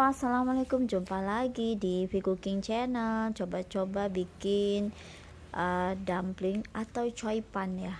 Assalamualaikum, jumpa lagi di V Cooking Channel. Coba-coba bikin dumpling atau choipan ya.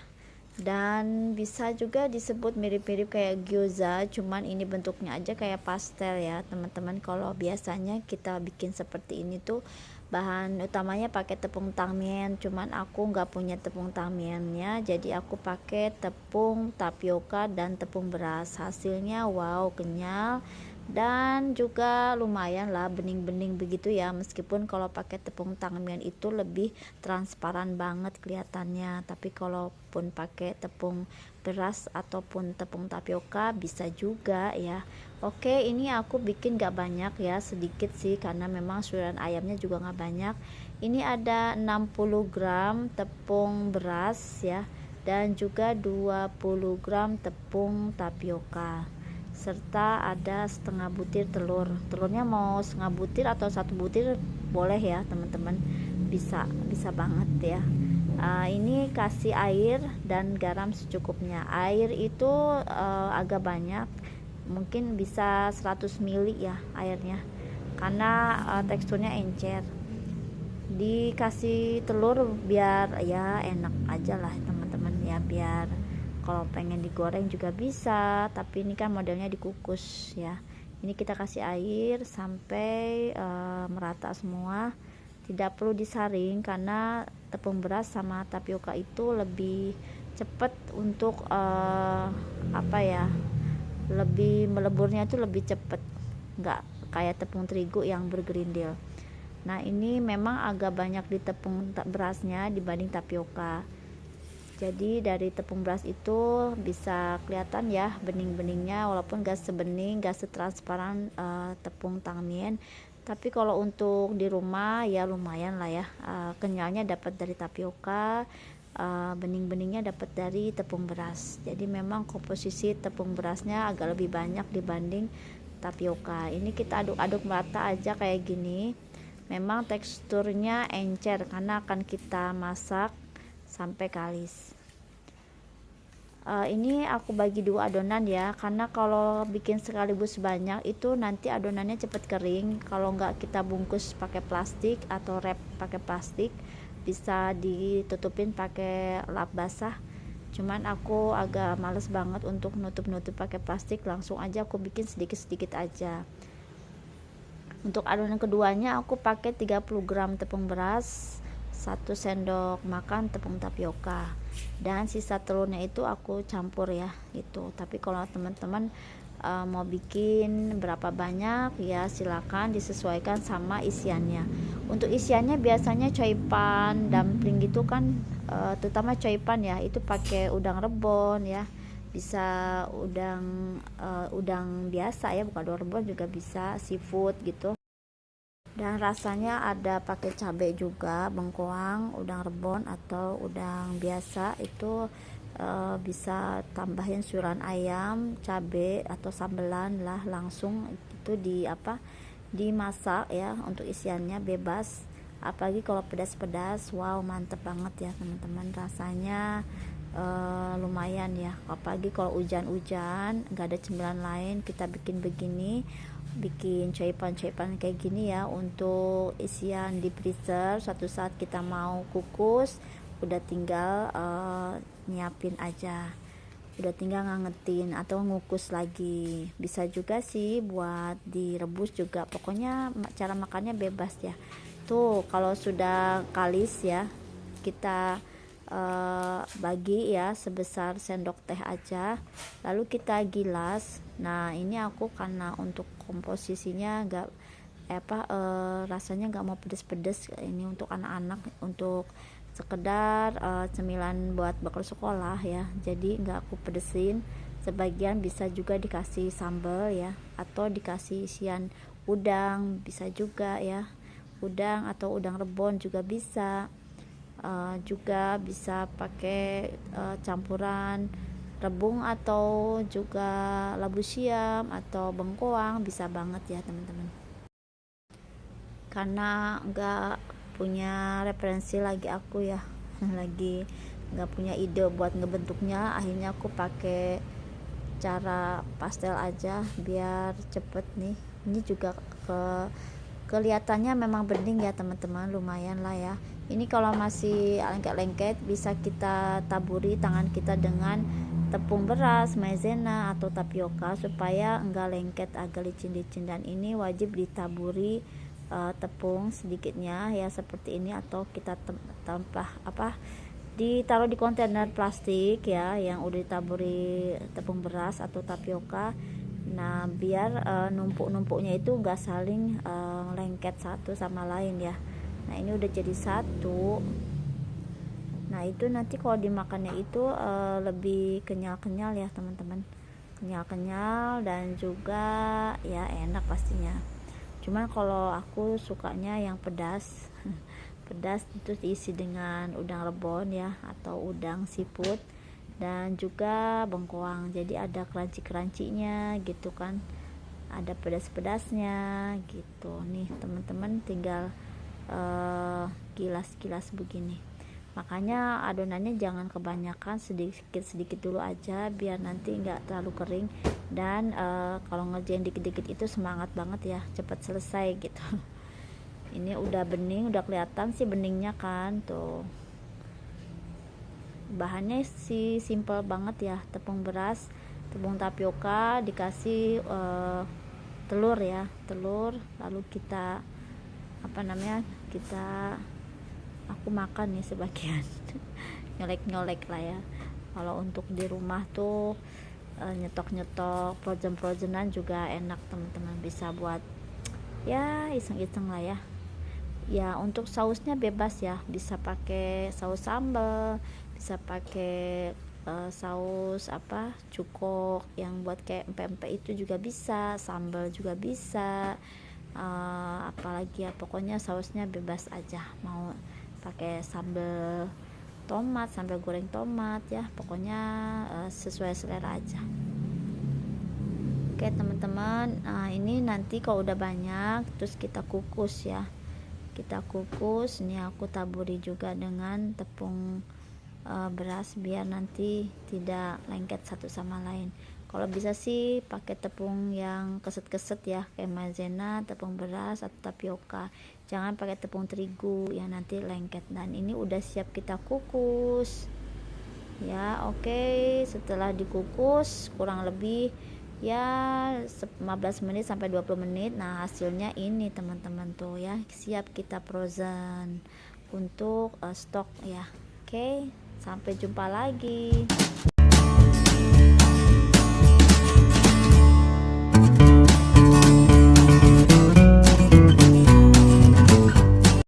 Dan bisa juga disebut mirip-mirip kayak gyoza, cuman ini bentuknya aja kayak pastel ya teman-teman. Kalau biasanya kita bikin seperti ini tuh bahan utamanya pakai tepung tangmian, cuman aku nggak punya tepung tangmiannya, jadi aku pakai tepung tapioka dan tepung beras. Hasilnya wow, kenyal dan juga lumayan lah bening-bening begitu ya, meskipun kalau pakai tepung tangmian itu lebih transparan banget kelihatannya, tapi kalaupun pakai tepung beras ataupun tepung tapioka bisa juga ya. Oke, ini aku bikin gak banyak ya, sedikit sih karena memang suiran ayamnya juga gak banyak. Ini ada 60 gram tepung beras ya, dan juga 20 gram tepung tapioka, serta ada setengah butir telurnya mau setengah butir atau satu butir boleh ya teman-teman, bisa banget ya. Ini kasih air dan garam secukupnya. Air itu agak banyak, mungkin bisa 100 ml ya airnya, karena teksturnya encer. Dikasih telur biar ya enak aja lah teman-teman ya, biar kalau pengen digoreng juga bisa, tapi ini kan modelnya dikukus ya. Ini kita kasih air sampai merata semua, tidak perlu disaring karena tepung beras sama tapioka itu lebih cepat untuk apa ya, lebih meleburnya itu lebih cepat, nggak kayak tepung terigu yang bergerindil. Nah ini memang agak banyak di tepung berasnya dibanding tapioka, jadi dari tepung beras itu bisa kelihatan ya bening-beningnya, walaupun gak sebening, gak setransparan tepung tangmian, tapi kalau untuk di rumah ya lumayan lah ya, kenyalnya dapat dari tapioka, bening-beningnya dapat dari tepung beras. Jadi memang komposisi tepung berasnya agak lebih banyak dibanding tapioka. Ini kita aduk-aduk merata aja kayak gini. Memang teksturnya encer karena akan kita masak sampai kalis. Ini aku bagi dua adonan ya, karena kalau bikin sekaligus banyak itu nanti adonannya cepet kering. Kalau nggak kita bungkus pakai plastik atau wrap pakai plastik, bisa ditutupin pakai lap basah, cuman aku agak males banget untuk nutup pakai plastik, langsung aja aku bikin sedikit-sedikit aja. Untuk adonan keduanya aku pakai 30 gram tepung beras, 1 sendok makan tepung tapioka, dan sisa telurnya itu aku campur ya itu. Tapi kalau teman-teman mau bikin berapa banyak ya silakan disesuaikan sama isiannya. Untuk isiannya biasanya coipan dumpling gitu kan, terutama coipan ya, itu pakai udang rebon ya, bisa udang biasa ya, bukan udang rebon juga bisa, seafood gitu. Dan rasanya ada pakai cabai juga, bengkoang, udang rebon atau udang biasa itu bisa tambahin suiran ayam, cabai atau sambelan lah, langsung itu dimasak ya. Untuk isiannya bebas, apalagi kalau pedas-pedas, wow mantep banget ya teman-teman, rasanya lumayan ya. Apalagi kalau hujan-hujan nggak ada cemilan lain, kita bikin begini, bikin coipan-coipan kayak gini ya, untuk isian di freezer. Suatu saat kita mau kukus, udah tinggal nyiapin aja, udah tinggal ngangetin atau ngukus lagi. Bisa juga sih buat direbus juga, pokoknya cara makannya bebas ya. Tuh kalau sudah kalis ya, kita bagi ya sebesar sendok teh aja, lalu kita gilas. Nah ini aku karena untuk komposisinya enggak rasanya nggak mau pedes-pedes, ini untuk anak-anak, untuk sekedar cemilan buat bekal sekolah ya, jadi nggak aku pedesin. Sebagian bisa juga dikasih sambal ya, atau dikasih isian udang bisa juga ya, udang atau udang rebon juga bisa. Juga bisa pakai campuran rebung atau juga labu siam atau bengkoang, bisa banget ya teman-teman. Karena nggak punya referensi lagi aku ya lagi nggak punya ide buat ngebentuknya, akhirnya aku pakai cara pastel aja biar cepet nih. Ini juga kelihatannya memang bening ya teman-teman, lumayan lah ya. Ini kalau masih lengket-lengket bisa kita taburi tangan kita dengan tepung beras, maizena atau tapioka supaya enggak lengket, agak licin-licin. Dan ini wajib ditaburi tepung sedikitnya ya seperti ini, atau kita tambah ditaruh di kontainer plastik ya yang udah ditaburi tepung beras atau tapioka. Nah biar numpuk-numpuknya itu enggak saling lengket satu sama lain ya. Nah ini udah jadi satu. Nah itu nanti kalau dimakannya itu lebih kenyal-kenyal ya teman-teman, kenyal-kenyal dan juga ya enak pastinya. Cuman kalau aku sukanya yang pedas pedas itu diisi dengan udang rebon ya, atau udang seafood, dan juga bengkoang, jadi ada crunchy-crunchy-nya gitu kan, ada pedas-pedasnya gitu. Nih teman-teman tinggal gilas-gilas begini. Makanya adonannya jangan kebanyakan, sedikit-sedikit dulu aja biar nanti nggak terlalu kering. Dan kalau ngerjain dikit-dikit itu semangat banget ya, cepat selesai gitu. Ini udah bening, udah kelihatan sih beningnya kan tuh. Bahannya sih simple banget ya, tepung beras, tepung tapioka, dikasih telur ya, telur, lalu kita aku makan nih sebagian nyolek-nyolek lah ya. Kalau untuk di rumah tuh nyetok-nyetok frozen-frozenan juga enak teman-teman, bisa buat ya iseng-iseng lah ya. Ya untuk sausnya bebas ya, bisa pakai saus sambal, bisa pakai saus cuko yang buat kayak empek-empek itu juga bisa, sambal juga bisa, apalagi ya, pokoknya sausnya bebas aja, mau pakai sambal tomat, sambal goreng tomat ya, pokoknya sesuai selera aja. Oke teman-teman, ini nanti kalau udah banyak terus kita kukus ya, kita kukus. Ini aku taburi juga dengan tepung beras biar nanti tidak lengket satu sama lain. Kalau bisa sih pakai tepung yang keset-keset ya, kayak maizena, tepung beras atau tapioka, jangan pakai tepung terigu yang nanti lengket. Dan ini udah siap kita kukus ya. Oke, setelah dikukus kurang lebih ya 15 menit sampai 20 menit. Nah hasilnya ini teman-teman tuh ya, siap kita frozen untuk stok ya. Oke, sampai jumpa lagi.